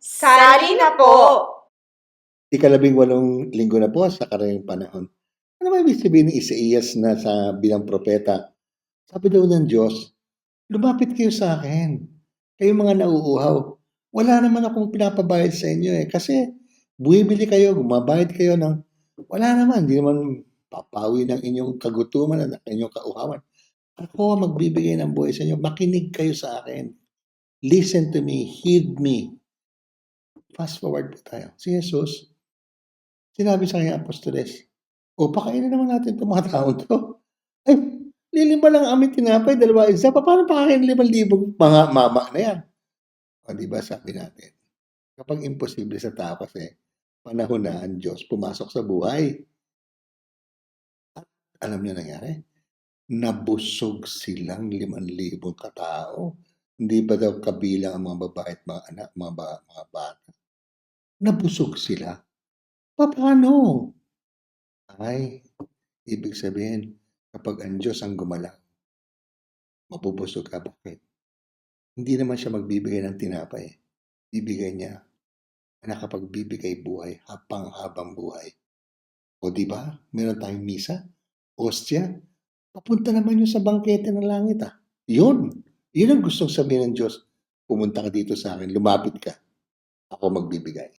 Sali na po! Ika-18 linggo na po sa karayong panahon. Ano ba ibig sabihin ni Isaías na sa bilang propeta? Sabi daw ng Diyos, lumapit kayo sa akin. Kayo mga nauuhaw. Wala naman akong pinapabayad sa inyo Kasi buwibili kayo, gumabayad kayo ng wala naman. Hindi naman papawi ng inyong kagutuman at inyong kauhawan. Ako ang magbibigay ng buhay sa inyo. Makinig kayo sa akin. Listen to me. Heed me. Fast forward po tayo. Si Jesus, sinabi sa kanyang apostoles, pakainin naman natin itong mga tao to. Ay, lilima lang ang aming tinapay, 2 isa. Paano pakainin 5,000 mga mama na yan? Diba sabi natin, kapag imposible sa tao kasi, panahon na ang Diyos pumasok sa buhay. At alam niyo nangyari? Nabusog silang 5,000 katao. Hindi ba daw kabilang ang mga babae at mga anak, mga bata? Nabusog sila. Paano? Ay, ibig sabihin, kapag ang Diyos ang gumalaw, mabubusog ka. Bakit? Hindi naman siya magbibigay ng tinapay. Bibigay niya, nakapagbibigay buhay, habang buhay. O diba? Meron tayong misa, hostia, papunta naman yun sa bangkete ng langit Yun ang gustong sabihin ng Diyos. Pumunta ka dito sa akin, lumapit ka. Ako magbibigay.